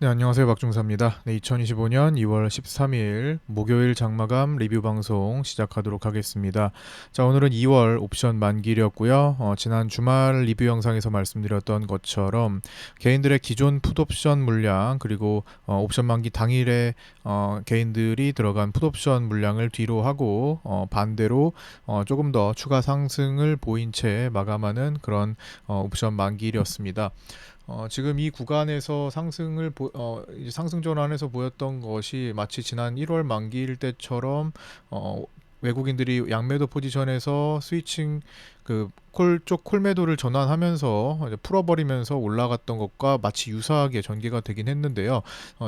네, 안녕하세요. 박중사입니다. 네, 2025년 2월 13일 목요일 장마감 리뷰 방송 시작하도록 하겠습니다. 자, 오늘은 2월 옵션 만기일이었고요. 지난 주말 리뷰 영상에서 말씀드렸던 것처럼 개인들의 기존 풋옵션 물량 그리고 옵션 만기 당일에 개인들이 들어간 풋옵션 물량을 뒤로 하고 반대로 조금 더 추가 상승을 보인 채 마감하는 그런 옵션 만기일이었습니다. 지금 이 구간에서 이제 상승 전환에서 보였던 것이 마치 지난 1월 만기일 때처럼 어, 외국인들이 양매도 포지션에서 스위칭 그 콜 쪽 콜매도를 전환하면서 이제 풀어버리면서 올라갔던 것과 마치 유사하게 전개가 되긴 했는데요.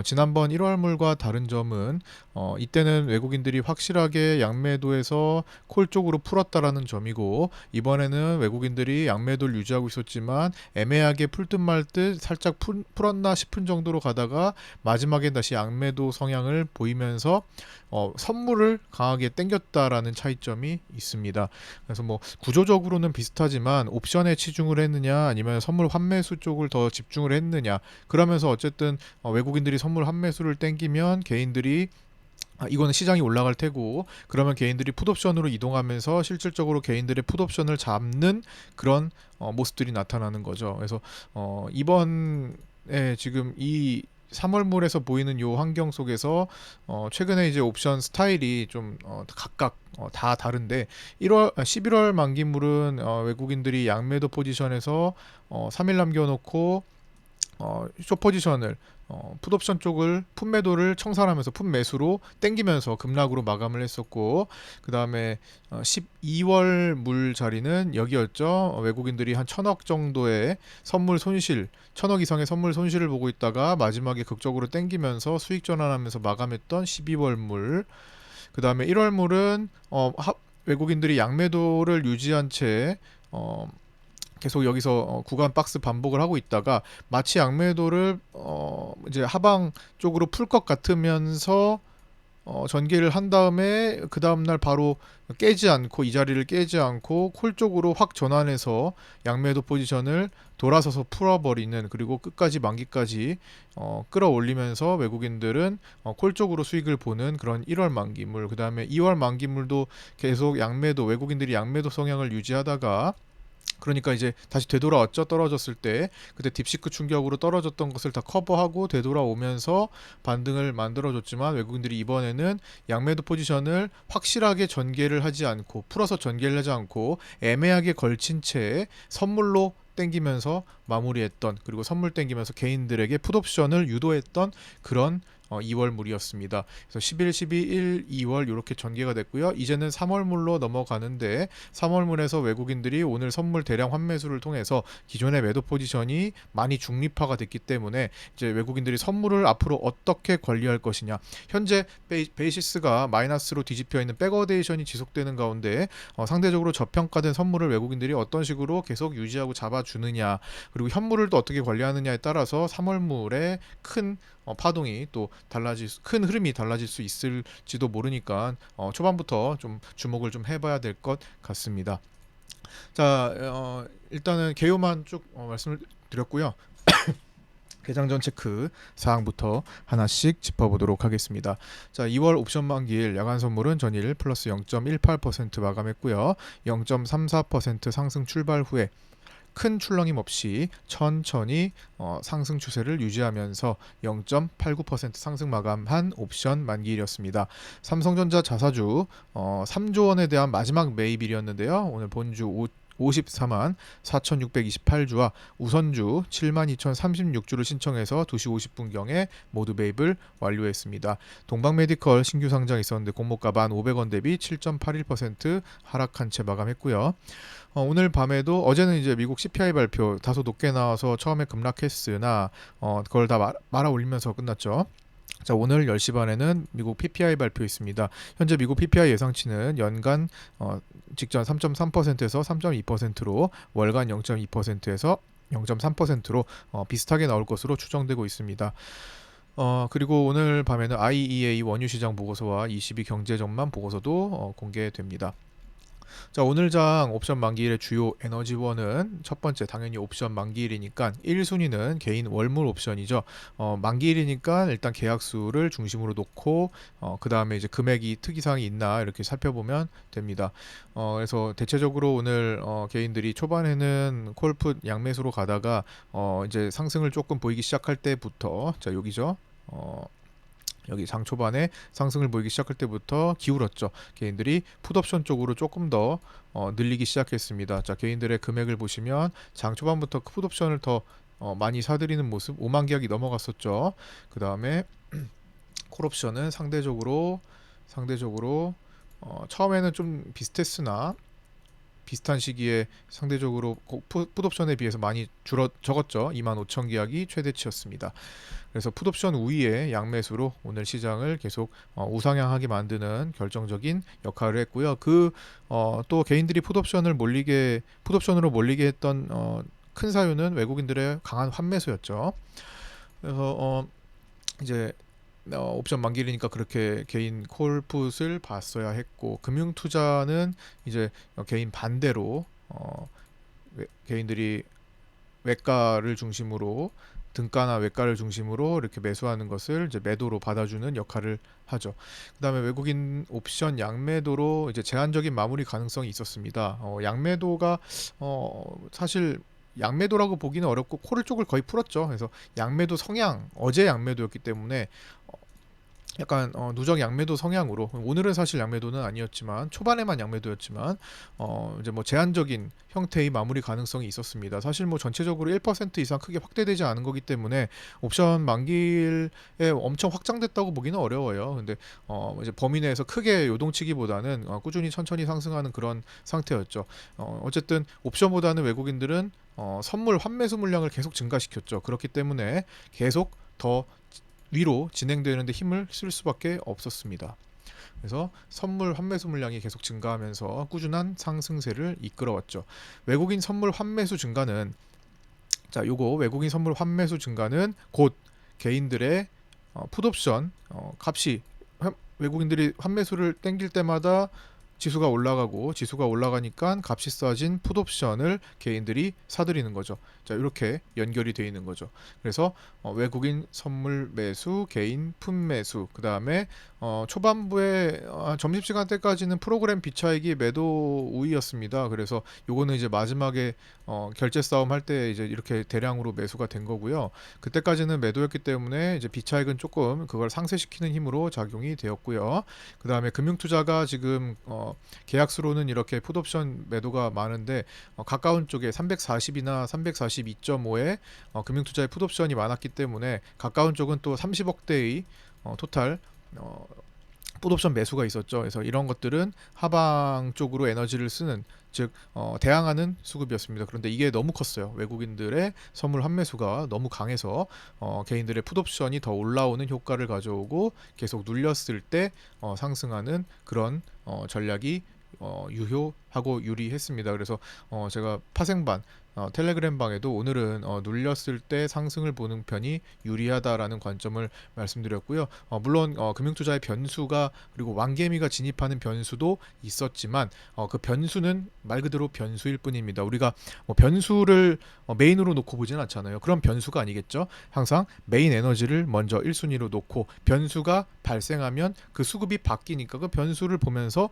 지난번 1월물과 다른 점은 이때는 외국인들이 확실하게 양매도에서 콜 쪽으로 풀었다라는 점이고, 이번에는 외국인들이 양매도를 유지하고 있었지만 애매하게 풀듯 말듯 살짝 풀었나 싶은 정도로 가다가 마지막엔 다시 양매도 성향을 보이면서 선물을 강하게 땡겼다라는 차이점이 있습니다. 그래서 뭐 구조적으로는 비슷하지만 옵션에 치중을 했느냐 아니면 선물 환매수 쪽을 더 집중을 했느냐, 그러면서 어쨌든 외국인들이 선물 환매수를 땡기면 개인들이 이거는 시장이 올라갈 테고, 그러면 개인들이 풋옵션으로 이동하면서 실질적으로 개인들의 풋옵션을 잡는 그런 모습들이 나타나는 거죠. 그래서 이번에 지금 이 3월물에서 보이는 요 환경 속에서 최근에 이제 옵션 스타일이 좀 각각 다 다른데, 11월 만기물은 외국인들이 양매도 포지션에서 3일 남겨놓고 숏 포지션을 풋옵션 쪽을 풋매도를 청산하면서 풋매수로 땡기면서 급락으로 마감을 했었고, 그 다음에 12월 물 자리는 여기였죠. 외국인들이 한 1,000억 정도의 선물 손실, 1,000억 이상의 선물 손실을 보고 있다가 마지막에 극적으로 땡기면서 수익 전환하면서 마감했던 12월 물. 그 다음에 1월 물은 외국인들이 양매도를 유지한 채 계속 여기서 구간 박스 반복을 하고 있다가 마치 양매도를 이제 하방 쪽으로 풀 것 같으면서 전개를 한 다음에 그 다음날 바로 깨지 않고, 이 자리를 깨지 않고 콜 쪽으로 확 전환해서 양매도 포지션을 돌아서서 풀어버리는, 그리고 끝까지 만기까지 끌어올리면서 외국인들은 콜 쪽으로 수익을 보는 그런 1월 만기물. 그 다음에 2월 만기물도 계속 양매도, 외국인들이 양매도 성향을 유지하다가, 그러니까 이제 다시 되돌아왔죠. 떨어졌을 때 그때 딥시크 충격으로 떨어졌던 것을 다 커버하고 되돌아오면서 반등을 만들어줬지만, 외국인들이 이번에는 양매도 포지션을 확실하게 전개를 하지 않고, 풀어서 전개를 하지 않고 애매하게 걸친 채 선물로 땡기면서 마무리했던, 그리고 선물 땡기면서 개인들에게 풋옵션을 유도했던 그런 2월 물이었습니다. 그래서 11, 12, 1, 2월 이렇게 전개가 됐고요. 이제는 3월 물로 넘어가는데, 3월 물에서 외국인들이 오늘 선물 대량 환매수를 통해서 기존의 매도 포지션이 많이 중립화가 됐기 때문에 이제 외국인들이 선물을 앞으로 어떻게 관리할 것이냐. 현재 베이시스가 마이너스로 뒤집혀 있는 백어데이션이 지속되는 가운데 상대적으로 저평가된 선물을 외국인들이 어떤 식으로 계속 유지하고 잡아주느냐, 그리고 현물을 또 어떻게 관리하느냐에 따라서 3월 물의 큰 파동이 또 큰 흐름이 달라질 수 있을지도 모르니까 초반부터 좀 주목을 좀 해봐야 될 것 같습니다. 자, 일단은 개요만 쭉 말씀을 드렸고요. 개장전 체크 사항부터 하나씩 짚어보도록 하겠습니다. 자, 2월 옵션 만기일 야간 선물은 전일 플러스 0.18% 마감했고요. 0.34% 상승 출발 후에 큰 출렁임 없이 천천히 상승 추세를 유지하면서 0.89% 상승 마감한 옵션 만기일이었습니다. 삼성전자 자사주 3조 원에 대한 마지막 매입일이었는데요. 오늘 본주 54만 4,628주와 우선주 72,036주를 신청해서 2시 50분경에 모두 매입을 완료했습니다. 동방메디컬 신규 상장 있었는데 공모가 1,500원 대비 7.81% 하락한 채 마감했고요. 오늘 밤에도, 어제는 이제 미국 CPI 발표 다소 높게 나와서 처음에 급락했으나 그걸 다 말아 올리면서 끝났죠. 자, 오늘 10시 반에는 미국 PPI 발표 있습니다. 현재 미국 PPI 예상치는 연간 직전 3.3%에서 3.2%로, 월간 0.2%에서 0.3%로 비슷하게 나올 것으로 추정되고 있습니다. 그리고 오늘 밤에는 IEA 원유 시장 보고서와 22 경제 전망 보고서도 공개됩니다. 자, 오늘 장 옵션 만기일의 주요 에너지원은 첫 번째 당연히 옵션 만기일이니까 1순위는 개인 월물 옵션이죠. 만기일이니까 일단 계약수를 중심으로 놓고 그 다음에 이제 금액이 특이사항이 있나 이렇게 살펴보면 됩니다. 그래서 대체적으로 오늘 개인들이 초반에는 콜풋 양매수로 가다가 이제 상승을 조금 보이기 시작할 때부터 자 여기죠. 여기 장 초반에 상승을 보이기 시작할 때부터 기울었죠. 개인들이 풋옵션 쪽으로 조금 더 늘리기 시작했습니다. 자, 개인들의 금액을 보시면 장 초반부터 풋옵션을 더 많이 사들이는 모습, 5만 계약이 넘어갔었죠. 그 다음에 콜옵션은 상대적으로 처음에는 좀 비슷했으나 비슷한 시기에 상대적으로 풋옵션에 비해서 많이 적었죠. 25,000 계약이 최대치였습니다. 그래서 풋옵션 우위의 양매수로 오늘 시장을 계속 우상향하게 만드는 결정적인 역할을 했고요. 또 개인들이 풋옵션으로 몰리게 했던 큰 사유는 외국인들의 강한 환매수였죠. 그래서 이제 옵션 만기일이니까 그렇게 개인 콜풋을 봤어야 했고, 금융투자는 이제 개인 반대로 개인들이 외가를 중심으로 등가나 외가를 중심으로 이렇게 매수하는 것을 이제 매도로 받아주는 역할을 하죠. 그다음에 외국인 옵션 양매도로 이제 제한적인 마무리 가능성이 있었습니다. 양매도가 사실 양매도라고 보기는 어렵고 콜 쪽을 거의 풀었죠. 그래서 양매도 성향, 어제 양매도였기 때문에 약간 누적 양매도 성향으로 오늘은 사실 양매도는 아니었지만 초반에만 양매도였지만 이제 뭐 제한적인 형태의 마무리 가능성이 있었습니다. 사실 뭐 전체적으로 1% 이상 크게 확대되지 않은 거기 때문에 옵션 만기일에 엄청 확장됐다고 보기는 어려워요. 근데 이제 범위 내에서 크게 요동치기보다는 꾸준히 천천히 상승하는 그런 상태였죠. 어쨌든 옵션보다는 외국인들은 선물 환매수 물량을 계속 증가시켰죠. 그렇기 때문에 계속 더 위로 진행되는데 힘을 쓸 수밖에 없었습니다. 그래서 선물 환매수 물량이 계속 증가하면서 꾸준한 상승세를 이끌어왔죠. 외국인 선물 환매수 증가는 외국인 선물 환매수 증가는 곧 개인들의 풋옵션 값이 외국인들이 환매수를 땡길 때마다 지수가 올라가니까 값이 싸진 풋옵션을 개인들이 사들이는 거죠. 자, 이렇게 연결이 되어 있는 거죠. 그래서 외국인 선물 매수, 개인 풋 매수, 그 다음에 초반부에 점심시간 때까지는 프로그램 비차익이 매도 우위였습니다. 그래서 요거는 이제 마지막에 결제 싸움 할 때 이제 이렇게 대량으로 매수가 된 거고요. 그때까지는 매도였기 때문에 이제 비차익은 조금 그걸 상쇄시키는 힘으로 작용이 되었고요. 그 다음에 금융투자가 지금 계약수로는 이렇게 풋옵션 매도가 많은데 가까운 쪽에 340이나 342.5에 금융투자의 풋옵션이 많았기 때문에 가까운 쪽은 또 30억대의 토탈 풋옵션 매수가 있었죠. 그래서 이런 것들은 하방 쪽으로 에너지를 쓰는 즉 대항하는 수급이었습니다. 그런데 이게 너무 컸어요. 외국인들의 선물 환매수가 너무 강해서 개인들의 풋옵션이 더 올라오는 효과를 가져오고 계속 눌렸을 때 상승하는 그런 전략이 유효하고 유리했습니다. 그래서 제가 파생반 텔레그램 방에도 오늘은 눌렸을 때 상승을 보는 편이 유리하다라는 관점을 말씀드렸고요. 물론 금융투자의 변수가 그리고 왕개미가 진입하는 변수도 있었지만 그 변수는 말 그대로 변수일 뿐입니다. 우리가 뭐 변수를 메인으로 놓고 보지는 않잖아요. 그런 변수가 아니겠죠. 항상 메인 에너지를 먼저 1순위로 놓고 변수가 발생하면 그 수급이 바뀌니까 그 변수를 보면서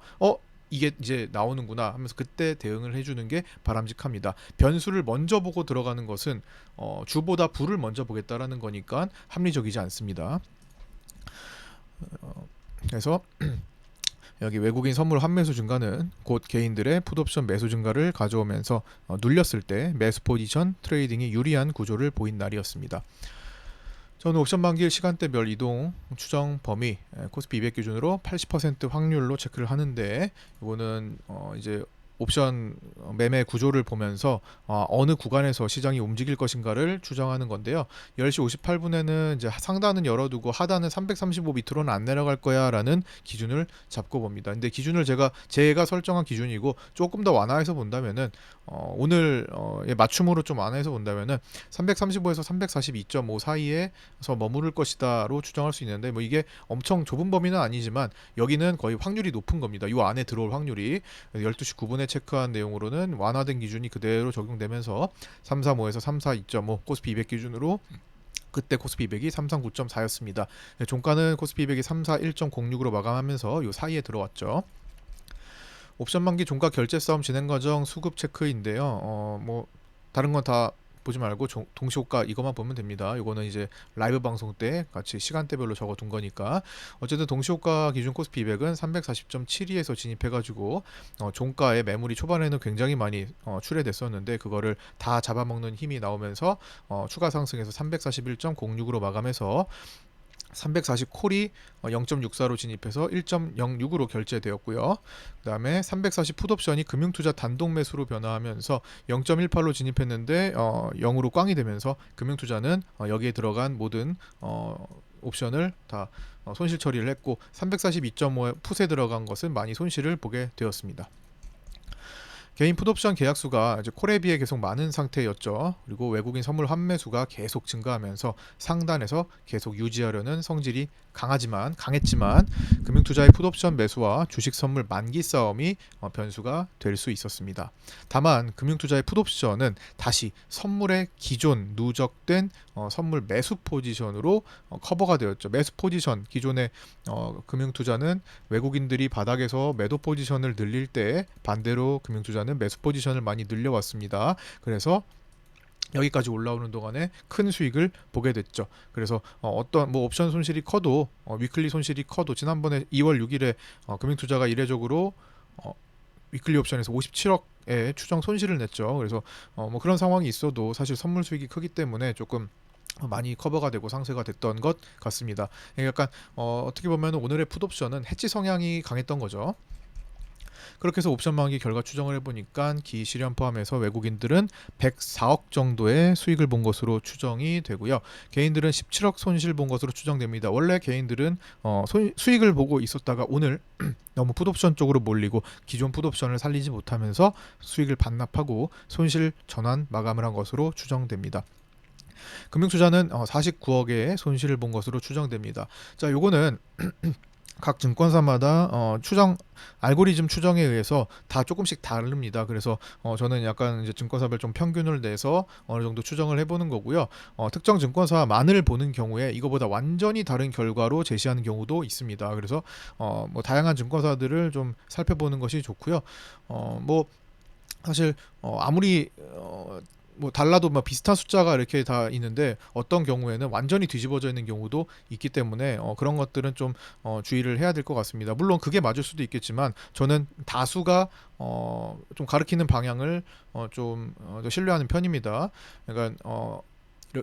이게 이제 나오는구나 하면서 그때 대응을 해주는 게 바람직합니다. 변수를 먼저 보고 들어가는 것은 주보다 부를 먼저 보겠다라는 거니까 합리적이지 않습니다. 그래서 여기 외국인 선물 환매수 증가는 곧 개인들의 풋옵션 매수 증가를 가져오면서 눌렸을 때 매수 포지션 트레이딩이 유리한 구조를 보인 날이었습니다. 저는 옵션 만기일 시간대별 이동 추정 범위 코스피 200 기준으로 80% 확률로 체크를 하는데 이거는 이제 옵션 매매 구조를 보면서 어느 구간에서 시장이 움직일 것인가를 추정하는 건데요. 10시 58분에는 이제 상단은 열어두고 하단은 335 밑으로는 안 내려갈 거야라는 기준을 잡고 봅니다. 근데 기준을 제가 설정한 기준이고 조금 더 완화해서 본다면은 오늘 맞춤으로 좀 완화해서 본다면은 335에서 342.5 사이에서 머무를 것이다로 추정할 수 있는데 뭐 이게 엄청 좁은 범위는 아니지만 여기는 거의 확률이 높은 겁니다. 이 안에 들어올 확률이 12시 9분에 체크한 내용으로는 완화된 기준이 그대로 적용되면서 335에서 342.5 코스피 200 기준으로 그때 코스피 200이 339.4였습니다. 종가는 코스피 200이 341.06으로 마감하면서 이 사이에 들어왔죠. 옵션 만기 종가 결제 싸움 진행 과정 수급 체크인데요. 뭐 다른 건 다 보지 말고 동시호가 이것만 보면 됩니다. 이거는 이제 라이브 방송 때 같이 시간대별로 적어둔 거니까. 어쨌든 동시호가 기준 코스피 200은 340.72에서 진입해가지고 종가의 매물이 초반에는 굉장히 많이 출회됐었는데 그거를 다 잡아먹는 힘이 나오면서 추가 상승해서 341.06으로 마감해서 340 콜이 0.64로 진입해서 1.06으로 결제되었고요. 그 다음에 340 풋옵션이 금융투자 단독 매수로 변화하면서 0.18로 진입했는데 0으로 꽝이 되면서 금융투자는 여기에 들어간 모든 옵션을 다 손실 처리를 했고 342.5 풋에 들어간 것은 많이 손실을 보게 되었습니다. 개인 풋옵션 계약수가 이제 콜에 비해 계속 많은 상태였죠. 그리고 외국인 선물 환매수가 계속 증가하면서 상단에서 계속 유지하려는 성질이 강했지만 금융투자의 풋옵션 매수와 주식 선물 만기 싸움이 변수가 될 수 있었습니다. 다만 금융투자의 풋옵션은 다시 선물의 기존 누적된 선물 매수 포지션으로 커버가 되었죠. 매수 포지션 기존의 금융투자는 외국인들이 바닥에서 매도 포지션을 늘릴 때 반대로 금융투자는 매수 포지션을 많이 늘려왔습니다. 그래서 여기까지 올라오는 동안에 큰 수익을 보게 됐죠. 그래서 어떤 뭐 옵션 손실이 커도 위클리 손실이 커도 지난번에 2월 6일에 금융투자가 이례적으로 위클리 옵션에서 57억의 추정 손실을 냈죠. 그래서 뭐 그런 상황이 있어도 사실 선물 수익이 크기 때문에 조금 많이 커버가 되고 상쇄가 됐던 것 같습니다. 약간 어떻게 보면 오늘의 풋옵션은 해지 성향이 강했던 거죠. 그렇게 해서 옵션 만기 결과 추정을 해보니까 기 실현 포함해서 외국인들은 104억 정도의 수익을 본 것으로 추정이 되고요. 개인들은 17억 손실 본 것으로 추정됩니다. 원래 개인들은 수익을 보고 있었다가 오늘 너무 풋옵션 쪽으로 몰리고 기존 풋옵션을 살리지 못하면서 수익을 반납하고 손실 전환 마감을 한 것으로 추정됩니다. 금융투자는 49억의 손실을 본 것으로 추정됩니다. 자, 요거는 각 증권사마다 알고리즘 추정에 의해서 다 조금씩 다릅니다. 그래서 저는 약간 이제 증권사별 좀 평균을 내서 어느 정도 추정을 해보는 거고요. 특정 증권사만을 보는 경우에 이거보다 완전히 다른 결과로 제시하는 경우도 있습니다. 그래서 뭐 다양한 증권사들을 좀 살펴보는 것이 좋고요. 뭐 사실 아무리 뭐 달라도 막 비슷한 숫자가 이렇게 다 있는데 어떤 경우에는 완전히 뒤집어져 있는 경우도 있기 때문에 그런 것들은 좀 주의를 해야 될 것 같습니다. 물론 그게 맞을 수도 있겠지만 저는 다수가 좀 가리키는 방향을 좀 신뢰하는 편입니다. 그러니까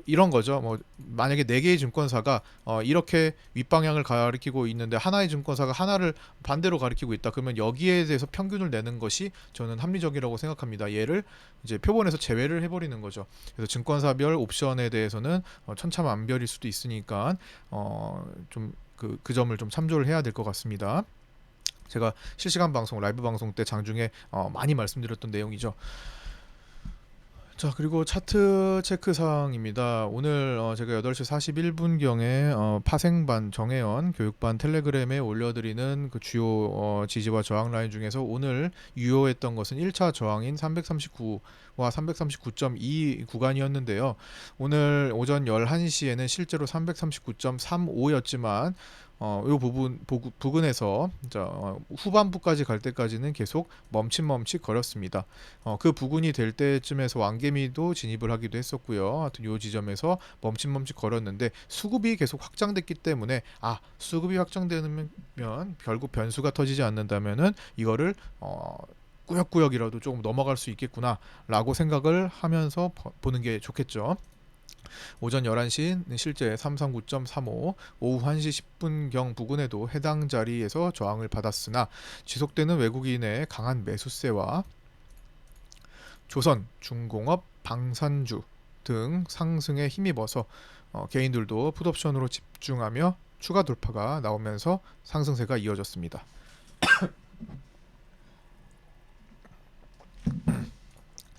이런 거죠. 뭐 만약에 네 개의 증권사가 이렇게 윗방향을 가리키고 있는데 하나의 증권사가 하나를 반대로 가리키고 있다. 그러면 여기에 대해서 평균을 내는 것이 저는 합리적이라고 생각합니다. 얘를 이제 표본에서 제외를 해버리는 거죠. 그래서 증권사별 옵션에 대해서는 천차만별일 수도 있으니까 좀 그 점을 좀 참조를 해야 될 것 같습니다. 제가 실시간 방송, 라이브 방송 때 장중에 많이 말씀드렸던 내용이죠. 자, 그리고 차트 체크 사항입니다. 오늘 제가 8시 41분경에 파생반 정혜연 교육반 텔레그램에 올려드리는 그 주요 지지와 저항 라인 중에서 오늘 유효했던 것은 1차 저항인 339와 339.2 구간이었는데요. 오늘 오전 11시에는 실제로 339.35였지만 이 부근에서 후반부까지 갈 때까지는 계속 멈칫 거렸습니다. 그 부근이 될 때쯤에서 왕개미도 진입을 하기도 했었고요. 하여튼 이 지점에서 멈칫 거렸는데 수급이 계속 확장됐기 때문에 수급이 확장되면 결국 변수가 터지지 않는다면은 이거를 꾸역꾸역이라도 조금 넘어갈 수 있겠구나라고 생각을 하면서 보는 게 좋겠죠. 오전 11시 실제 339.35, 오후 1시 10분경 부근에도 해당 자리에서 저항을 받았으나 지속되는 외국인의 강한 매수세와 조선, 중공업, 방산주 등 상승에 힘입어서 개인들도 풋옵션으로 집중하며 추가 돌파가 나오면서 상승세가 이어졌습니다.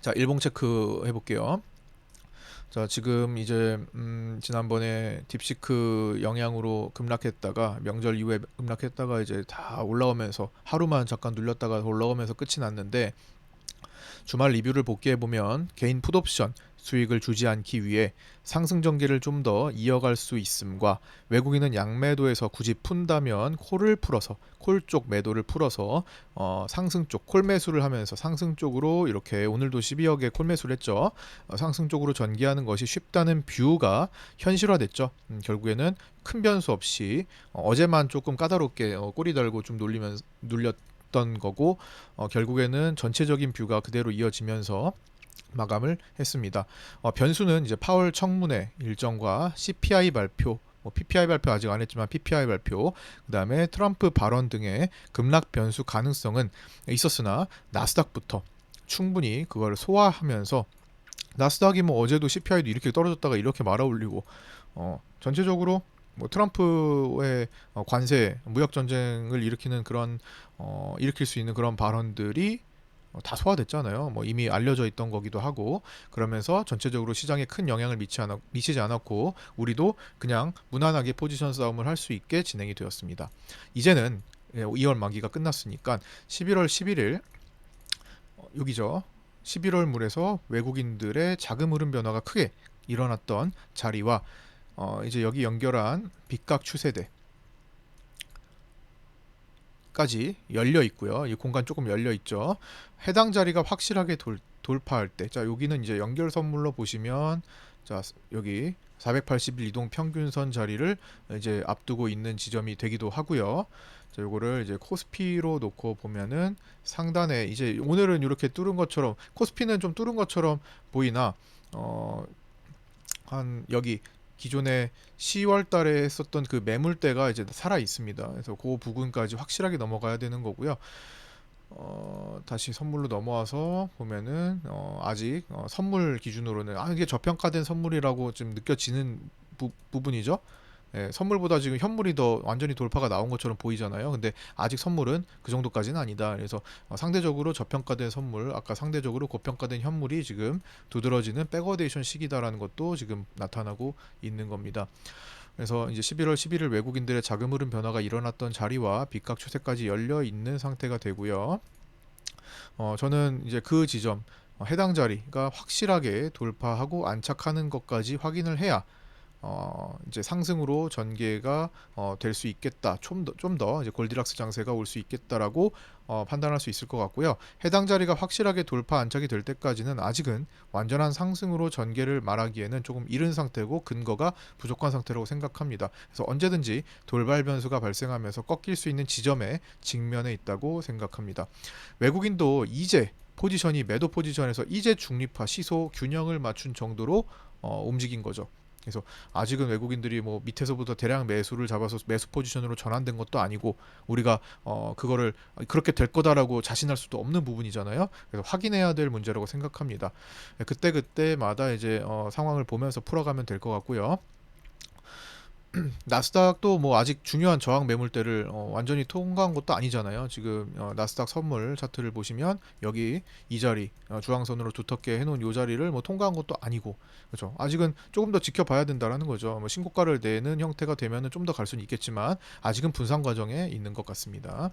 자, 일봉 체크 해볼게요. 자, 지금 이제 지난번에 딥시크 영향으로 급락했다가 명절 이후에 급락했다가 이제 다 올라오면서 하루만 잠깐 눌렸다가 올라오면서 끝이 났는데, 주말 리뷰를 복귀해보면 개인 풋옵션 수익을 주지 않기 위해 상승 전개를 좀 더 이어갈 수 있음과, 외국인은 양매도에서 굳이 푼다면 콜을 풀어서 콜 쪽 매도를 풀어서 상승 쪽 콜 매수를 하면서 상승 쪽으로 이렇게 오늘도 12억에 콜 매수를 했죠. 상승 쪽으로 전개하는 것이 쉽다는 뷰가 현실화됐죠. 결국에는 큰 변수 없이 어제만 조금 까다롭게 꼬리 달고 좀 눌렸던 거고, 결국에는 전체적인 뷰가 그대로 이어지면서 마감을 했습니다. 변수는 이제 파월 청문회 일정과 CPI 발표, PPI 발표 아직 안 했지만 PPI 발표, 그 다음에 트럼프 발언 등의 급락 변수 가능성은 있었으나 나스닥부터 충분히 그걸 소화하면서, 나스닥이 뭐 어제도 CPI도 이렇게 떨어졌다가 이렇게 말아 올리고 전체적으로 뭐 트럼프의 관세 무역 전쟁을 일으키는 그런 일으킬 수 있는 그런 발언들이 다 소화됐잖아요. 뭐 이미 알려져 있던 거기도 하고, 그러면서 전체적으로 시장에 큰 영향을 미치지 않았고 우리도 그냥 무난하게 포지션 싸움을 할 수 있게 진행이 되었습니다. 이제는 2월 만기가 끝났으니까 11월 11일 여기죠. 11월 물에서 외국인들의 자금 흐름 변화가 크게 일어났던 자리와 이제 여기 연결한 빗각 추세대 까지 열려 있고요. 이 공간 조금 열려 있죠. 해당 자리가 확실하게 돌파할 때, 자 여기는 이제 연결 선물로 보시면, 자 여기 480일 이동 평균선 자리를 이제 앞두고 있는 지점이 되기도 하고요. 자 요거를 이제 코스피로 놓고 보면은 상단에 이제 오늘은 이렇게 뚫은 것처럼, 코스피는 좀 뚫은 것처럼 보이나 한 여기 기존에 10월 달에 했었던 그 매물대가 이제 살아 있습니다. 그래서 그 부분까지 확실하게 넘어가야 되는 거고요. 다시 선물로 넘어와서 보면은 아직 선물 기준으로는 이게 저평가된 선물이라고 좀 느껴지는 부분이죠. 예, 선물보다 지금 현물이 더 완전히 돌파가 나온 것처럼 보이잖아요. 근데 아직 선물은 그 정도까지는 아니다. 그래서 상대적으로 저평가된 선물, 아까 상대적으로 고평가된 현물이 지금 두드러지는 백어데이션 시기다라는 것도 지금 나타나고 있는 겁니다. 그래서 이제 11월 11일 외국인들의 자금 흐름 변화가 일어났던 자리와 빗각 추세까지 열려 있는 상태가 되고요. 저는 이제 그 지점, 해당 자리가 확실하게 돌파하고 안착하는 것까지 확인을 해야 이제 상승으로 전개가 될 수 있겠다. 좀 더 이제 골디락스 장세가 올 수 있겠다라고 판단할 수 있을 것 같고요. 해당 자리가 확실하게 돌파 안착이 될 때까지는 아직은 완전한 상승으로 전개를 말하기에는 조금 이른 상태고 근거가 부족한 상태라고 생각합니다. 그래서 언제든지 돌발 변수가 발생하면서 꺾일 수 있는 지점에 직면해 있다고 생각합니다. 외국인도 이제 포지션이 매도 포지션에서 이제 중립화 시소 균형을 맞춘 정도로 움직인 거죠. 그래서 아직은 외국인들이 뭐 밑에서부터 대량 매수를 잡아서 매수 포지션으로 전환된 것도 아니고, 우리가 그거를 그렇게 될 거다라고 자신할 수도 없는 부분이잖아요. 그래서 확인해야 될 문제라고 생각합니다. 그때마다 이제 상황을 보면서 풀어가면 될 것 같고요. 나스닥도 뭐 아직 중요한 저항 매물대를 완전히 통과한 것도 아니잖아요. 지금 나스닥 선물 차트를 보시면 여기 이 자리 주황선으로 두텁게 해놓은 이 자리를 뭐 통과한 것도 아니고, 그렇죠. 아직은 조금 더 지켜봐야 된다라는 거죠. 뭐 신고가를 내는 형태가 되면은 좀 더 갈 수는 있겠지만 아직은 분산 과정에 있는 것 같습니다.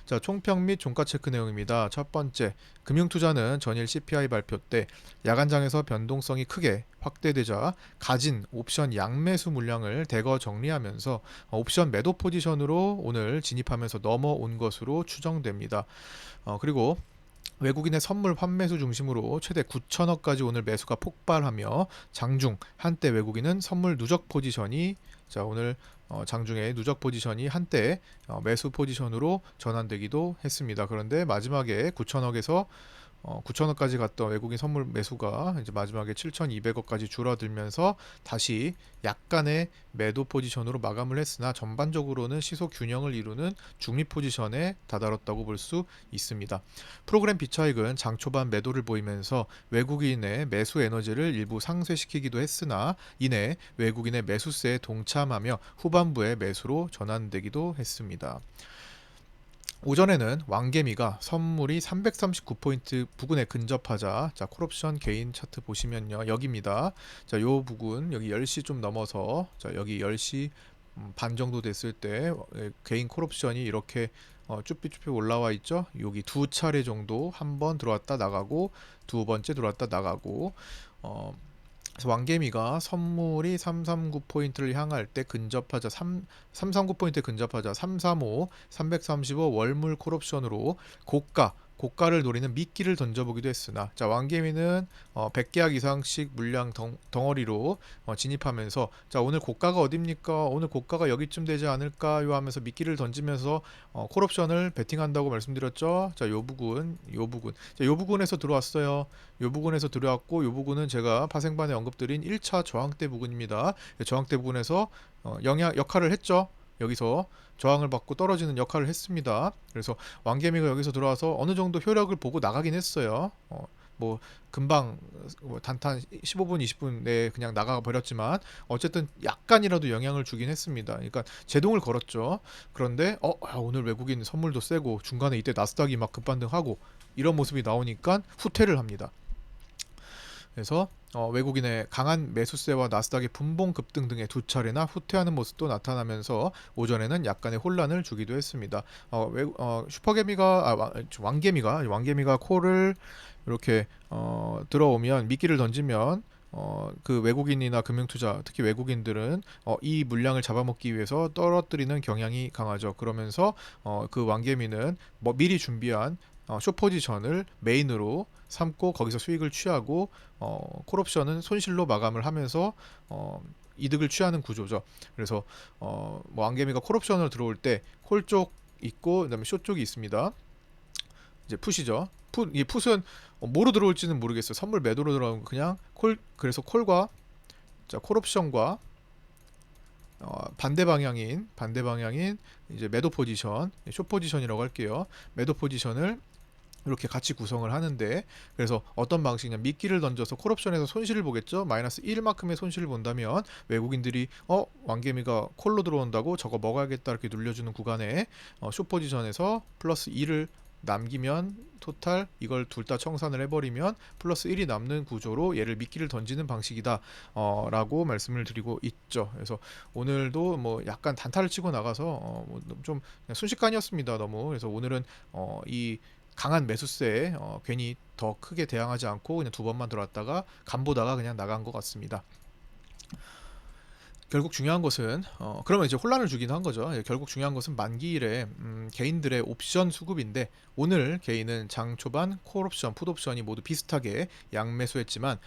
자, 총평 및 종가 체크 내용입니다. 첫 번째, 금융투자는 전일 CPI 발표 때 야간장에서 변동성이 크게 확대되자 가진 옵션 양매수 물량을 대거 정리하면서 옵션 매도 포지션으로 오늘 진입하면서 넘어온 것으로 추정됩니다. 그리고 외국인의 선물 환매수 중심으로 최대 9천억까지 오늘 매수가 폭발하며 장중 한때 외국인은 선물 누적 포지션이, 자 오늘 장중에 누적 포지션이 한때 매수 포지션으로 전환되기도 했습니다. 그런데 마지막에 9천억에서 9천억까지 갔던 외국인 선물 매수가 이제 마지막에 7,200억까지 줄어들면서 다시 약간의 매도 포지션으로 마감을 했으나 전반적으로는 시속 균형을 이루는 중립 포지션에 다다랐다고 볼 수 있습니다. 프로그램 비차익은 장 초반 매도를 보이면서 외국인의 매수 에너지를 일부 상쇄시키기도 했으나 이내 외국인의 매수세에 동참하며 후반부에 매수로 전환되기도 했습니다. 오전에는 왕개미가 선물이 339포인트 부근에 근접하자, 자 콜옵션 개인 차트 보시면요, 여기입니다. 자, 요 부근 여기 10시 좀 넘어서, 자 여기 10시 반 정도 됐을 때 개인 콜옵션이 이렇게 쭈삐쭈삐 올라와 있죠. 여기 두 차례 정도 한 번 들어왔다 나가고 두 번째 들어왔다 나가고, 그래서 왕개미가 선물이 339포인트를 향할 때 근접하자 339포인트 근접하자 335, 335 월물 콜옵션으로 고가를 노리는 미끼를 던져보기도 했으나, 자 왕개미는 100계약 이상씩 물량 덩어리로 진입하면서, 자 오늘 고가가 어딥니까? 오늘 고가가 여기쯤 되지 않을까요? 하면서 미끼를 던지면서 콜옵션을 베팅한다고 말씀드렸죠. 자 요 부분 자, 요 부분에서 들어왔어요. 요 부분에서 들어왔고, 요 부분은 제가 파생반에 언급드린 1차 저항대 부분입니다. 저항대 부분에서 역할을 했죠. 여기서 저항을 받고 떨어지는 역할을 했습니다. 그래서 왕개미가 여기서 들어와서 어느 정도 효력을 보고 나가긴 했어요. 뭐 금방 단탄 15분 20분 내에 그냥 나가 버렸지만 어쨌든 약간이라도 영향을 주긴 했습니다. 그러니까 제동을 걸었죠. 그런데 오늘 외국인 선물도 세고 중간에 이때 나스닥이 막 급반등하고 이런 모습이 나오니까 후퇴를 합니다. 그래서 외국인의 강한 매수세와 나스닥의 분봉 급등 등의 두 차례나 후퇴하는 모습도 나타나면서 오전에는 약간의 혼란을 주기도 했습니다. 슈퍼개미가 왕개미가 콜을 이렇게 들어오면 미끼를 던지면 그 외국인이나 금융투자, 특히 외국인들은 이 물량을 잡아먹기 위해서 떨어뜨리는 경향이 강하죠. 그러면서 그 왕개미는 미리 준비한 숏 포지션을 메인으로 삼고 거기서 수익을 취하고 콜옵션은 손실로 마감을 하면서 이득을 취하는 구조죠. 그래서 뭐 왕개미가 콜옵션으로 들어올 때 콜 쪽 있고 그다음에 숏 쪽이 있습니다. 이제 풋이죠. 이 풋은 뭐로 들어올지는 모르겠어요. 선물 매도로 들어오는 그냥 콜, 그래서 콜과 자 콜옵션과 반대 방향인 이제 매도 포지션, 숏 포지션이라고 할게요. 매도 포지션을 이렇게 같이 구성을 하는데, 그래서 어떤 방식이냐, 미끼를 던져서 콜옵션에서 손실을 보겠죠. 마이너스 1만큼의 손실을 본다면 외국인들이 왕개미가 콜로 들어온다고 저거 먹어야겠다 이렇게 눌려주는 구간에 숏 포지션에서 플러스 2를 남기면 토탈 이걸 둘 다 청산을 해버리면 플러스 1이 남는 구조로 얘를 미끼를 던지는 방식이다 라고 말씀을 드리고 있죠. 그래서 오늘도 뭐 약간 단타를 치고 나가서 좀 순식간이었습니다. 너무. 그래서 오늘은 이 강한 매수세에 괜히 더 크게 대항하지 않고 그냥 두 번만 들어왔다가 간보다가 그냥 나간 것 같습니다. 결국 중요한 것은 그러면 이제 혼란을 주긴 한 거죠. 결국 중요한 것은 만기일에 개인들의 옵션 수급인데, 오늘 개인은 장 초반 콜옵션, 풋옵션이 모두 비슷하게 양매수했지만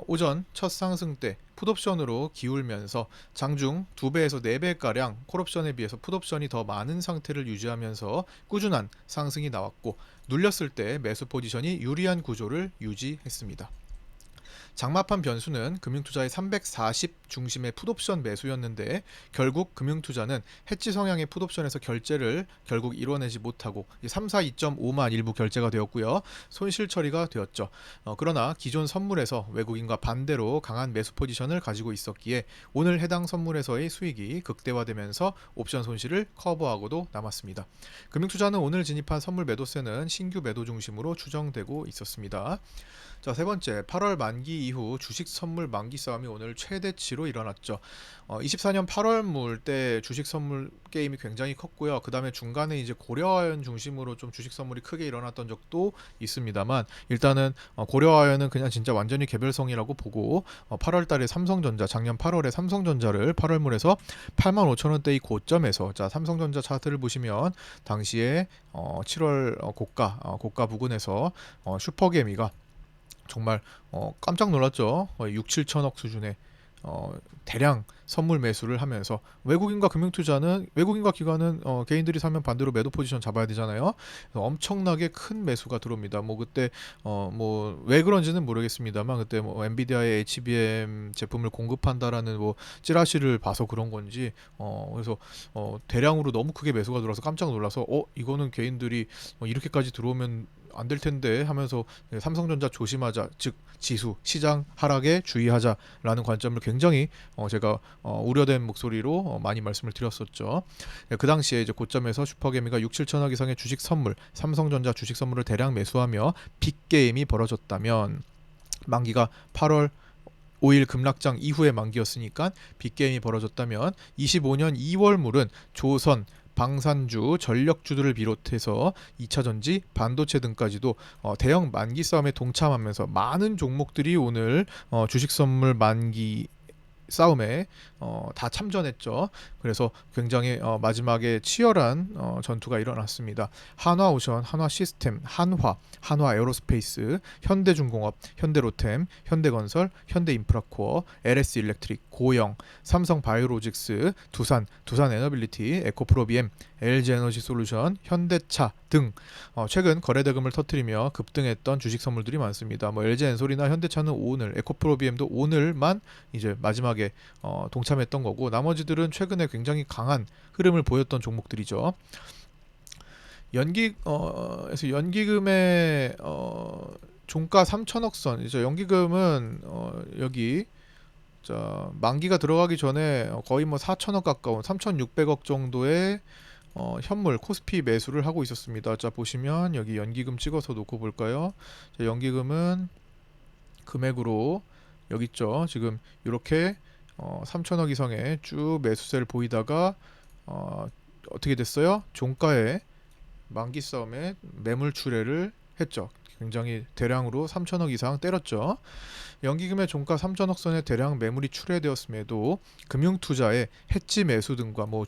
오전 첫 상승 때 풋옵션으로 기울면서 장중 2배에서 4배가량 콜옵션에 비해서 풋옵션이 더 많은 상태를 유지하면서 꾸준한 상승이 나왔고, 눌렸을 때 매수 포지션이 유리한 구조를 유지했습니다. 장마판 변수는 금융투자의 340 중심의 풋옵션 매수였는데, 결국 금융투자는 해지 성향의 풋옵션에서 결제를 결국 이뤄내지 못하고 342.5만 일부 결제가 되었고요. 손실 처리가 되었죠. 그러나 기존 선물에서 외국인과 반대로 강한 매수 포지션을 가지고 있었기에 오늘 해당 선물에서의 수익이 극대화되면서 옵션 손실을 커버하고도 남았습니다. 금융투자는 오늘 진입한 선물 매도세는 신규 매도 중심으로 추정되고 있었습니다. 자, 세 번째, 8월 만기 이후 주식 선물 만기 싸움이 오늘 최대치로 일어났죠. 24년 8월물 때 주식 선물 게임이 굉장히 컸고요. 그 다음에 중간에 이제 고려아연 중심으로 좀 주식 선물이 크게 일어났던 적도 있습니다만, 일단은 고려아연은 그냥 진짜 완전히 개별성이라고 보고 8월 달에 삼성전자, 작년 8월에 삼성전자를 8월물에서 85,000원대의 고점에서, 자 삼성전자 차트를 보시면 당시에 7월 고가 부근에서 슈퍼개미가 정말 깜짝 놀랐죠. 6, 7천억 수준의 대량 선물 매수를 하면서 외국인과 기관은 개인들이 사면 반대로 매도 포지션 잡아야 되잖아요. 그래서 엄청나게 큰 매수가 들어옵니다. 뭐 그때 뭐 왜 그런지는 모르겠습니다만 그때 뭐 엔비디아의 HBM 제품을 공급한다라는 뭐 찌라시를 봐서 그런 건지 그래서 대량으로 너무 크게 매수가 들어와서 깜짝 놀라서 이거는 개인들이 이렇게까지 들어오면 안 될 텐데 하면서 삼성전자 조심하자, 즉 지수 시장 하락에 주의하자라는 관점을 굉장히 제가 우려된 목소리로 많이 말씀을 드렸었죠. 그 당시에 이제 고점에서 슈퍼개미가 6, 7천억 이상의 주식 선물, 삼성전자 주식 선물을 대량 매수하며 빅게임이 벌어졌다면, 만기가 8월 5일 급락장 이후의 만기였으니까 빅게임이 벌어졌다면 25년 2월물은 조선, 방산주, 전력주들을 비롯해서 2차전지, 반도체 등까지도 대형 만기 싸움에 동참하면서 많은 종목들이 오늘 주식 선물 만기 싸움에 다 참전했죠. 그래서 굉장히 마지막에 치열한 전투가 일어났습니다. 한화오션, 한화시스템, 한화 에어로스페이스, 현대중공업, 현대로템, 현대건설, 현대인프라코어, LS일렉트릭, 고영, 삼성바이오로직스, 두산에너빌리티, 에코프로비엠, LG에너지솔루션, 현대차 등 최근 거래대금을 터뜨리며 급등했던 주식 선물들이 많습니다. 뭐 LG엔솔이나 현대차는 오늘, 에코프로비엠도 오늘만 이제 마지막에 동참했던 거고, 나머지들은 최근에 굉장히 강한 흐름을 보였던 종목들이죠. 연기에서 연기금의 종가 3천억 선, 이제 연기금은 여기 만기가 들어가기 전에 거의 뭐 4천억 가까운 3,600억 정도의 현물 코스피 매수를 하고 있었습니다. 자, 보시면 여기 연기금 찍어서 놓고 볼까요? 자, 연기금은 금액으로 여기 있죠. 지금 이렇게 3천억 이상의 쭉 매수세를 보이다가 어떻게 됐어요? 종가에 만기 싸움에 매물 출회를 했죠. 굉장히 대량으로 3천억 이상 때렸죠. 연기금의 종가 3천억 선의 대량 매물이 출회되었음에도 금융투자의 해지 매수 등과 뭐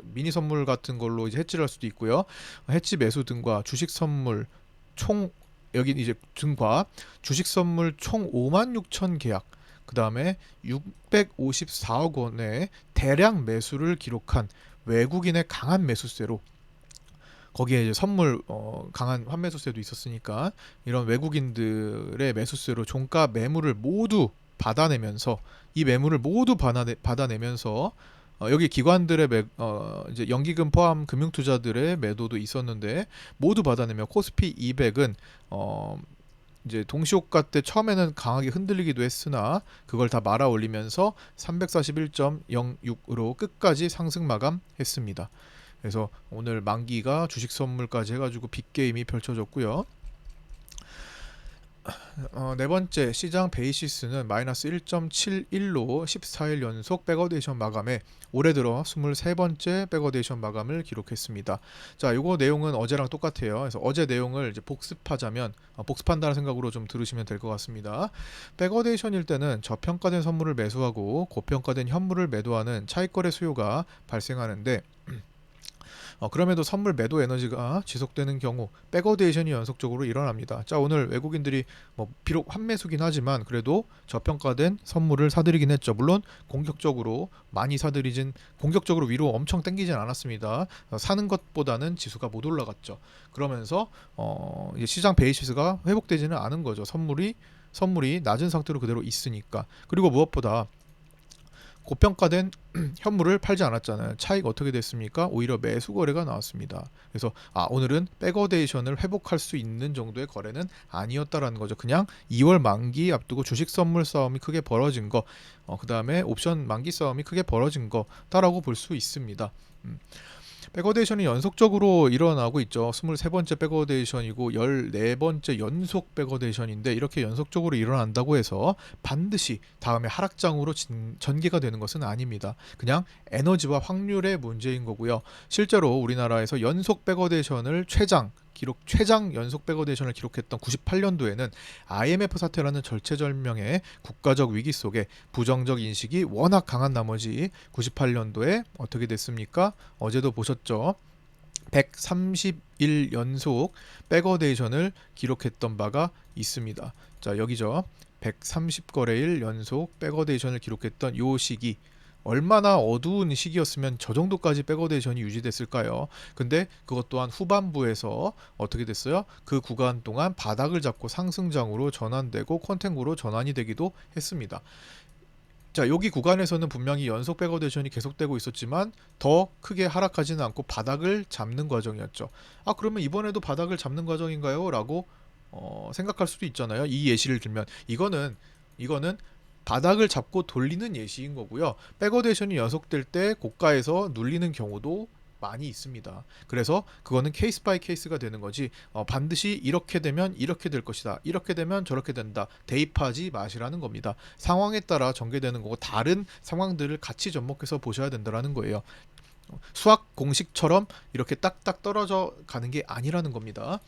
미니 선물 같은 걸로 이제 해지를 할 수도 있고요. 해지 매수 등과 주식 선물 총 여기 이제 등과 주식 선물 총 5만 6천 계약, 그 다음에 654억 원의 대량 매수를 기록한 외국인의 강한 매수세로, 거기에 이제 선물 강한 환매수세도 있었으니까 이런 외국인들의 매수세로 종가 매물을 모두 받아내면서, 이 매물을 모두 받아내면서 여기 기관들의 이제 연기금 포함 금융투자들의 매도도 있었는데 모두 받아내며 코스피 200은 이제 동시호가 때 처음에는 강하게 흔들리기도 했으나 그걸 다 말아 올리면서 341.06으로 끝까지 상승 마감했습니다. 그래서 오늘 만기가 주식 선물까지 해가지고 빅게임이 펼쳐졌고요. 네 번째 시장 베이시스는 마이너스 1.71로 14일 연속 백어데이션 마감에 올해 들어 23번째 백어데이션 마감을 기록했습니다. 자, 요거 내용은 어제랑 똑같아요. 그래서 어제 내용을 이제 복습하자면 복습한다는 생각으로 좀 들으시면 될 것 같습니다. 백어데이션일 때는 저평가된 선물을 매수하고 고평가된 현물을 매도하는 차익거래 수요가 발생하는데, 그럼에도 선물 매도 에너지가 지속되는 경우 백어데이션이 연속적으로 일어납니다. 자, 오늘 외국인들이 뭐 비록 환매수긴 하지만 그래도 저평가된 선물을 사들이긴 했죠. 물론 공격적으로 위로 엄청 땡기진 않았습니다. 사는 것보다는 지수가 못 올라갔죠. 그러면서 이제 시장 베이시스가 회복되지는 않은 거죠. 선물이 낮은 상태로 그대로 있으니까. 그리고 무엇보다 고평가된 현물을 팔지 않았잖아요. 차익 어떻게 됐습니까? 오히려 매수 거래가 나왔습니다. 그래서 오늘은 백어데이션을 회복할 수 있는 정도의 거래는 아니었다라는 거죠. 그냥 2월 만기 앞두고 주식 선물 싸움이 크게 벌어진 거, 그 다음에 옵션 만기 싸움이 크게 벌어진 거다라고 볼 수 있습니다. 백어데이션이 연속적으로 일어나고 있죠. 23번째 백어데이션이고 14번째 연속 백어데이션인데, 이렇게 연속적으로 일어난다고 해서 반드시 다음에 하락장으로 전개가 되는 것은 아닙니다. 그냥 에너지와 확률의 문제인 거고요. 실제로 우리나라에서 연속 백어데이션을 최장 연속 백어데이션을 기록했던 98년도에는 IMF 사태라는 절체절명의 국가적 위기 속에 부정적 인식이 워낙 강한 나머지 98년도에 어떻게 됐습니까? 어제도 보셨죠? 130일 연속 백어데이션을 기록했던 바가 있습니다. 자, 여기죠. 130거래일 연속 백어데이션을 기록했던 요 시기, 얼마나 어두운 시기였으면 저 정도까지 백어데이션이 유지됐을까요? 근데 그것 또한 후반부에서 어떻게 됐어요? 그 구간 동안 바닥을 잡고 상승장으로 전환되고 컨탱고로 전환이 되기도 했습니다. 자, 여기 구간에서는 분명히 연속 백어데이션이 계속되고 있었지만 더 크게 하락하지는 않고 바닥을 잡는 과정이었죠. 아, 그러면 이번에도 바닥을 잡는 과정인가요? 라고 생각할 수도 있잖아요. 이 예시를 들면 이거는 바닥을 잡고 돌리는 예시인 거고요. 백어데이션이 연속될 때 고가에서 눌리는 경우도 많이 있습니다. 그래서 그거는 케이스 바이 케이스가 되는 거지, 반드시 이렇게 되면 이렇게 될 것이다, 이렇게 되면 저렇게 된다, 대입하지 마시라는 겁니다. 상황에 따라 전개되는 거고 다른 상황들을 같이 접목해서 보셔야 된다라는 거예요. 수학 공식처럼 이렇게 딱딱 떨어져 가는 게 아니라는 겁니다.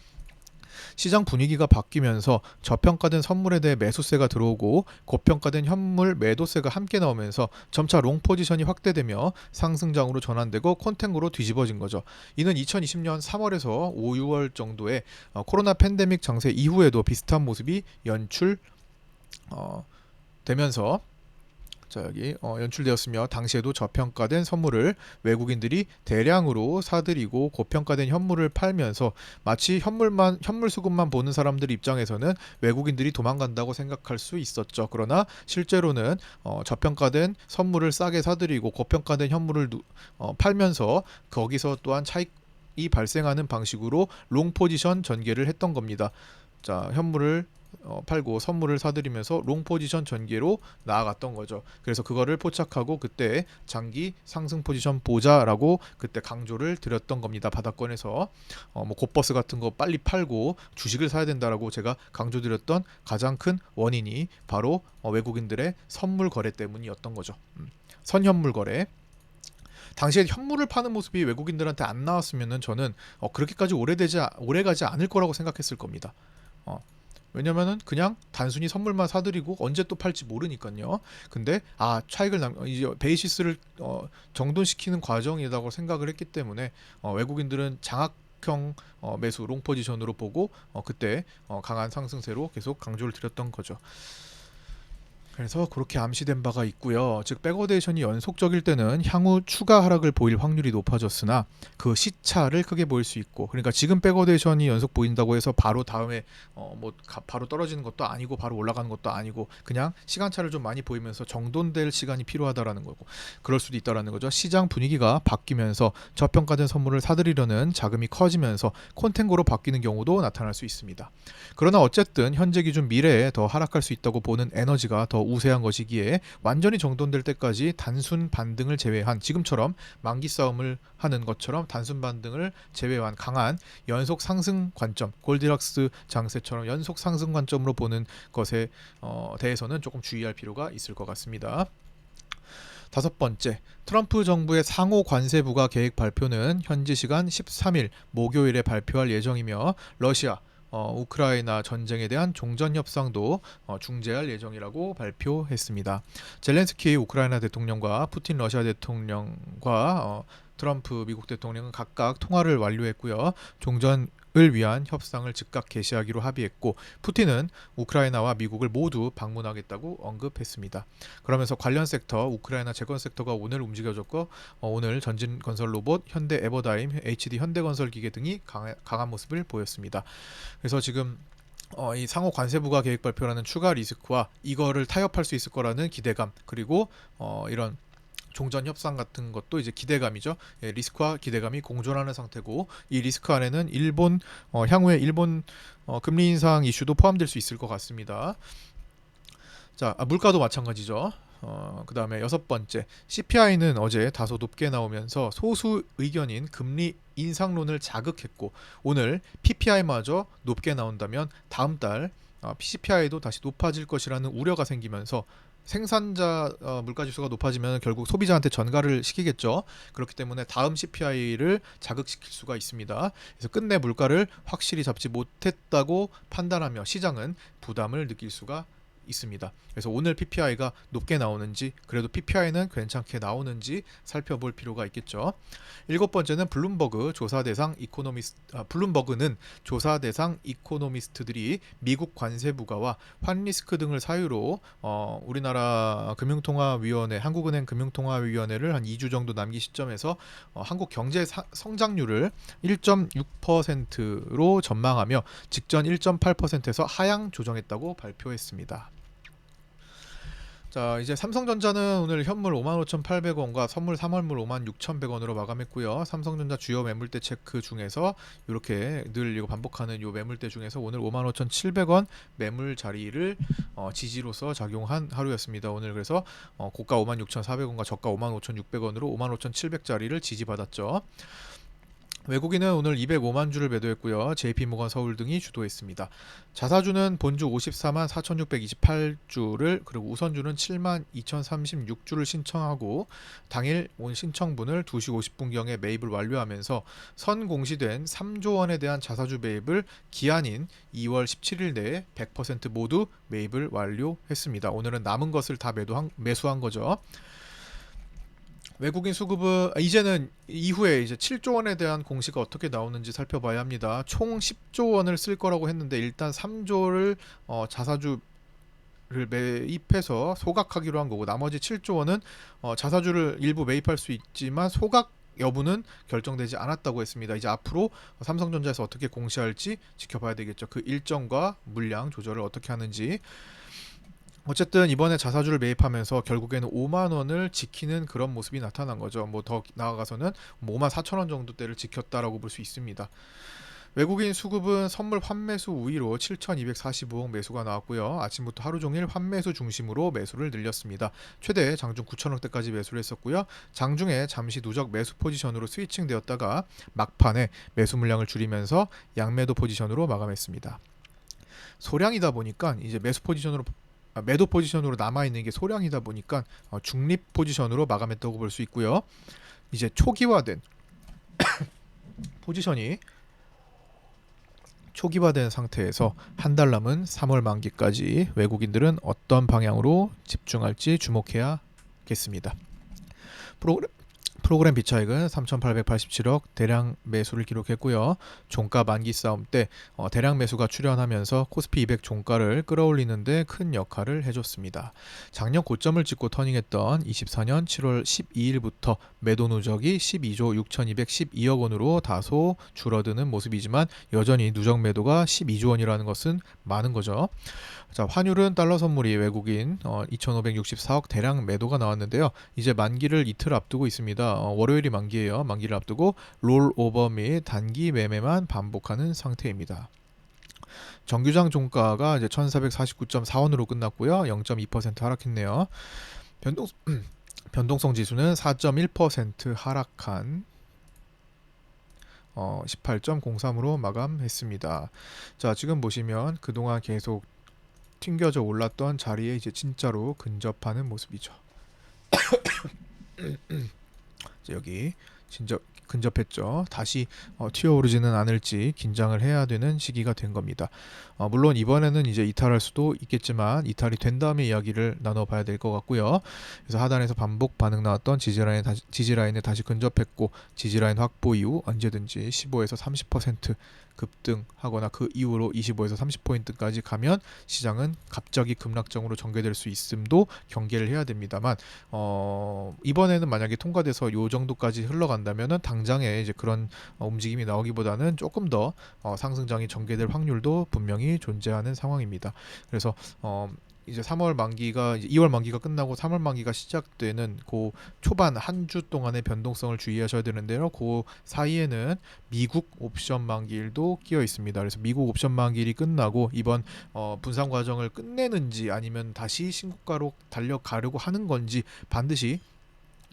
시장 분위기가 바뀌면서 저평가된 선물에 대해 매수세가 들어오고 고평가된 현물 매도세가 함께 나오면서 점차 롱 포지션이 확대되며 상승장으로 전환되고 콘탱고로 뒤집어진 거죠. 이는 2020년 3월에서 5, 6월 정도에 코로나 팬데믹 장세 이후에도 비슷한 모습이 되면서 자, 여기 연출되었으며 당시에도 저평가된 선물을 외국인들이 대량으로 사들이고 고평가된 현물을 팔면서 마치 현물 수급만 보는 사람들 입장에서는 외국인들이 도망간다고 생각할 수 있었죠. 그러나 실제로는 저평가된 선물을 싸게 사들이고 고평가된 현물을 팔면서 거기서 또한 차익이 발생하는 방식으로 롱 포지션 전개를 했던 겁니다. 자, 현물을 팔고 선물을 사들이면서 롱 포지션 전개로 나아갔던 거죠. 그래서 그거를 포착하고 그때 장기 상승 포지션 보자라고 그때 강조를 드렸던 겁니다. 바닥권에서 뭐 곧버스 같은 거 빨리 팔고 주식을 사야 된다라고 제가 강조드렸던 가장 큰 원인이 바로 외국인들의 선물 거래 때문이었던 거죠. 선현물 거래. 당시에 현물을 파는 모습이 외국인들한테 안 나왔으면은 저는 그렇게까지 오래가지 않을 거라고 생각했을 겁니다. 왜냐면은 그냥 단순히 선물만 사들이고 언제 또 팔지 모르니까요. 근데 이제 베이시스를 정돈시키는 과정이라고 생각을 했기 때문에 외국인들은 장악형 매수 롱 포지션으로 보고 그때 강한 상승세로 계속 강조를 드렸던 거죠. 그래서 그렇게 암시된 바가 있고요. 즉 백어데이션이 연속적일 때는 향후 추가 하락을 보일 확률이 높아졌으나 그 시차를 크게 보일 수 있고, 그러니까 지금 백어데이션이 연속 보인다고 해서 바로 다음에 바로 떨어지는 것도 아니고 바로 올라가는 것도 아니고 그냥 시간차를 좀 많이 보이면서 정돈될 시간이 필요하다라는 거고, 그럴 수도 있다라는 거죠. 시장 분위기가 바뀌면서 저평가된 선물을 사들이려는 자금이 커지면서 콘탱고로 바뀌는 경우도 나타날 수 있습니다. 그러나 어쨌든 현재 기준 미래에 더 하락할 수 있다고 보는 에너지가 더 우세한 것이기에 완전히 정돈될 때까지 단순 반등을 제외한, 지금처럼 만기 싸움을 하는 것처럼 단순 반등을 제외한 강한 연속 상승 관점, 골디락스 장세처럼 연속 상승 관점으로 보는 것에 대해서는 조금 주의할 필요가 있을 것 같습니다. 다섯 번째, 트럼프 정부의 상호 관세 부과 계획 발표는 현지 시간 13일 목요일에 발표할 예정이며 러시아 우크라이나 전쟁에 대한 종전 협상도 중재할 예정이라고 발표했습니다. 젤렌스키 우크라이나 대통령과 푸틴 러시아 대통령과 트럼프 미국 대통령은 각각 통화를 완료했고요. 종전을 위한 협상을 즉각 개시하기로 합의했고, 푸틴은 우크라이나와 미국을 모두 방문하겠다고 언급했습니다. 그러면서 관련 섹터, 우크라이나 재건 섹터가 오늘 움직여졌고, 오늘 전진건설 로봇, 현대 에버다임, HD 현대건설 기계 등이 강한 모습을 보였습니다. 그래서 지금 이 상호 관세 부과 계획 발표라는 추가 리스크와 이거를 타협할 수 있을 거라는 기대감, 그리고 이런 종전 협상 같은 것도 이제 기대감이죠. 예, 리스크와 기대감이 공존하는 상태고, 이 리스크 안에는 향후에 일본 금리 인상 이슈도 포함될 수 있을 것 같습니다. 자, 물가도 마찬가지죠. 그 다음에 여섯 번째, CPI는 어제 다소 높게 나오면서 소수 의견인 금리 인상론을 자극했고, 오늘 PPI마저 높게 나온다면 다음 달 CPI도 다시 높아질 것이라는 우려가 생기면서 생산자 물가지수가 높아지면 결국 소비자한테 전가를 시키겠죠. 그렇기 때문에 다음 CPI를 자극시킬 수가 있습니다. 그래서 끝내 물가를 확실히 잡지 못했다고 판단하며 시장은 부담을 느낄 수가 있습니다. 그래서 오늘 PPI가 높게 나오는지, 그래도 PPI는 괜찮게 나오는지 살펴볼 필요가 있겠죠. 일곱 번째는 블룸버그는 조사 대상 이코노미스트들이 미국 관세 부과와 환 리스크 등을 사유로 우리나라 금융통화위원회, 한국은행 금융통화위원회를 한 2주 정도 남긴 시점에서 한국 경제 성장률을 1.6%로 전망하며 직전 1.8%에서 하향 조정했다고 발표했습니다. 자, 이제 삼성전자는 오늘 현물 55,800원과 선물 3월물 56,100원으로 마감했고요. 삼성전자 주요 매물대 체크 중에서 이렇게 늘 이거 반복하는 요 매물대 중에서 오늘 55,700원 매물 자리를 지지로서 작용한 하루였습니다. 오늘 그래서 고가 56,400원과 저가 55,600원으로 55,700자리를 지지받았죠. 외국인은 오늘 205만 주를 매도했고요. JP모건 서울 등이 주도했습니다. 자사주는 본주 54만 4,628주를, 그리고 우선주는 7만 2,036주를 신청하고 당일 온 신청분을 2시 50분경에 매입을 완료하면서 선 공시된 3조 원에 대한 자사주 매입을 기한인 2월 17일 내에 100% 모두 매입을 완료했습니다. 오늘은 남은 것을 다 매수한 거죠. 외국인 수급은 이제는 이후에 이제 7조 원에 대한 공시가 어떻게 나오는지 살펴봐야 합니다. 총 10조 원을 쓸 거라고 했는데 일단 3조를 자사주를 매입해서 소각하기로 한 거고, 나머지 7조 원은 자사주를 일부 매입할 수 있지만 소각 여부는 결정되지 않았다고 했습니다. 이제 앞으로 삼성전자에서 어떻게 공시할지 지켜봐야 되겠죠. 그 일정과 물량 조절을 어떻게 하는지. 어쨌든 이번에 자사주를 매입하면서 결국에는 5만 원을 지키는 그런 모습이 나타난 거죠. 뭐 더 나아가서는 5만 4천 원 정도대를 지켰다라고 볼 수 있습니다. 외국인 수급은 선물 환매수 우위로 7,245억 매수가 나왔고요. 아침부터 하루 종일 환매수 중심으로 매수를 늘렸습니다. 최대 장중 9천억대까지 매수를 했었고요. 장중에 잠시 누적 매수 포지션으로 스위칭 되었다가 막판에 매수 물량을 줄이면서 양매도 포지션으로 마감했습니다. 소량이다 보니까 이제 매도 포지션으로 남아있는 게 소량이다 보니까 중립 포지션으로 마감했다고 볼 수 있고요. 이제 초기화된 포지션이 초기화된 상태에서 한 달 남은 3월 만기까지 외국인들은 어떤 방향으로 집중할지 주목해야겠습니다. 프로그램 비차익은 3,887억 대량 매수를 기록했고요. 종가 만기 싸움 때 대량 매수가 출현하면서 코스피 200 종가를 끌어올리는 데 큰 역할을 해줬습니다. 작년 고점을 찍고 터닝했던 24년 7월 12일부터 매도 누적이 12조 6,212억 원으로 다소 줄어드는 모습이지만 여전히 누적 매도가 12조 원이라는 것은 많은 거죠. 자, 환율은 달러 선물이 외국인 2,564억 대량 매도가 나왔는데요. 이제 만기를 이틀 앞두고 있습니다. 월요일이 만기예요. 만기를 앞두고 롤오버 및 단기 매매만 반복하는 상태입니다. 정규장 종가가 이제 1,449.4원으로 끝났고요. 0.2% 하락했네요. 변동성 지수는 4.1% 하락한 18.03으로 마감했습니다. 자, 지금 보시면 그동안 계속 튕겨져 올랐던 자리에 이제 진짜로 근접하는 모습이죠. 여기 진짜 근접했죠. 다시 튀어오르지는 않을지 긴장을 해야 되는 시기가 된 겁니다. 물론 이번에는 이제 이탈할 수도 있겠지만 이탈이 된 다음에 이야기를 나눠봐야 될 것 같고요. 그래서 하단에서 반복 반응 나왔던 지지라인에 다시 근접했고, 지지라인 확보 이후 언제든지 15에서 30% 급등하거나 그 이후로 25에서 30포인트까지 가면 시장은 갑자기 급락장으로 전개될 수 있음도 경계를 해야 됩니다만, 이번에는 만약에 통과돼서 요 정도까지 흘러간다면은 당장에 이제 그런 움직임이 나오기보다는 조금 더 상승장이 전개될 확률도 분명히 존재하는 상황입니다. 그래서 이제 3월 만기가 이제 2월 만기가 끝나고 3월 만기가 시작되는 그 초반 한 주 동안의 변동성을 주의하셔야 되는데요. 그 사이에는 미국 옵션 만기일도 끼어 있습니다. 그래서 미국 옵션 만기일이 끝나고 이번 분산 과정을 끝내는지 아니면 다시 신고가로 달려가려고 하는 건지 반드시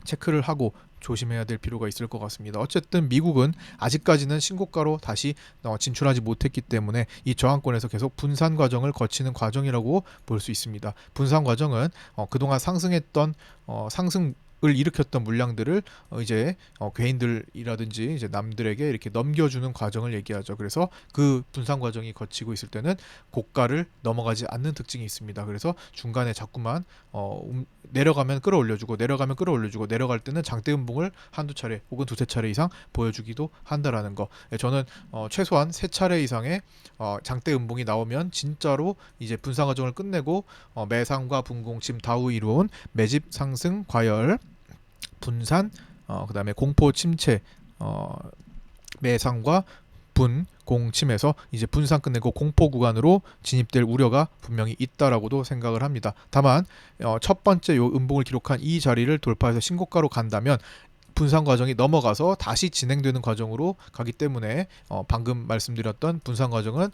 체크를 하고 조심해야 될 필요가 있을 것 같습니다. 어쨌든 미국은 아직까지는 신고가로 다시 진출하지 못했기 때문에 이 저항권에서 계속 분산 과정을 거치는 과정이라고 볼 수 있습니다. 분산 과정은 그동안 상승했던 상승 일으켰던 물량들을 이제 개인들이라든지 이제 남들에게 이렇게 넘겨주는 과정을 얘기하죠. 그래서 그 분산 과정이 거치고 있을 때는 고가를 넘어가지 않는 특징이 있습니다. 그래서 중간에 자꾸만 내려가면 끌어올려주고 내려가면 끌어올려주고 내려갈 때는 장대 음봉을 한두 차례 혹은 두세 차례 이상 보여주기도 한다라는 거. 저는 최소한 세 차례 이상의 장대 음봉이 나오면 진짜로 이제 분산 과정을 끝내고 매상과 분공침 다우 이루온 매집 상승 과열 분산 그다음에 공포 침체 매상과 분 공침에서 이제 분산 끝내고 공포 구간으로 진입될 우려가 분명히 있다라고도 생각을 합니다. 다만 첫 번째 요 음봉을 기록한 이 자리를 돌파해서 신고가로 간다면 분산 과정이 넘어가서 다시 진행되는 과정으로 가기 때문에 방금 말씀드렸던 분산 과정은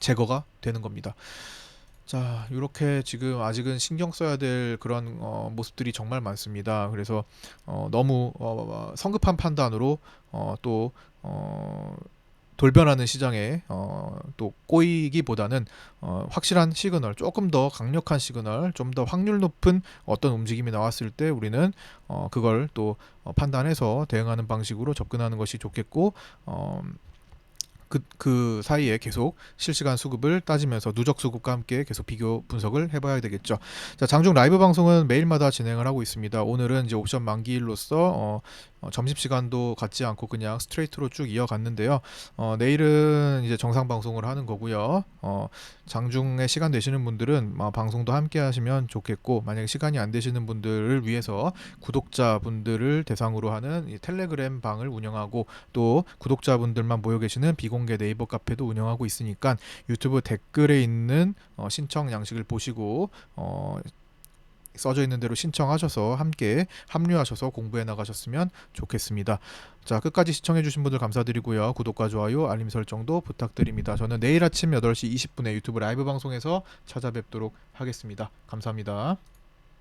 제거가 되는 겁니다. 자, 이렇게 지금 아직은 신경 써야 될 그런 모습들이 정말 많습니다. 그래서 너무 성급한 판단으로 또 돌변하는 시장에 또 꼬이기보다는 확실한 시그널, 조금 더 강력한 시그널, 좀 더 확률 높은 어떤 움직임이 나왔을 때 우리는 그걸 또 판단해서 대응하는 방식으로 접근하는 것이 좋겠고 그 사이에 계속 실시간 수급을 따지면서 누적 수급과 함께 계속 비교 분석을 해봐야 되겠죠. 자, 장중 라이브 방송은 매일마다 진행을 하고 있습니다. 오늘은 이제 옵션 만기일로서 점심시간도 갖지 않고 그냥 스트레이트로 쭉 이어갔는데요. 내일은 이제 정상 방송을 하는 거고요. 장중에 시간 되시는 분들은 방송도 함께 하시면 좋겠고, 만약에 시간이 안 되시는 분들을 위해서 구독자분들을 대상으로 하는 이 텔레그램 방을 운영하고 또 구독자분들만 모여 계시는 비공개 네이버 카페도 운영하고 있으니까 유튜브 댓글에 있는 신청 양식을 보시고 써져 있는 대로 신청하셔서 함께 합류하셔서 공부해 나가셨으면 좋겠습니다. 자, 끝까지 시청해주신 분들 감사드리고요. 구독과 좋아요, 알림 설정도 부탁드립니다. 저는 내일 아침 8시 20분에 유튜브 라이브 방송에서 찾아뵙도록 하겠습니다. 감사합니다.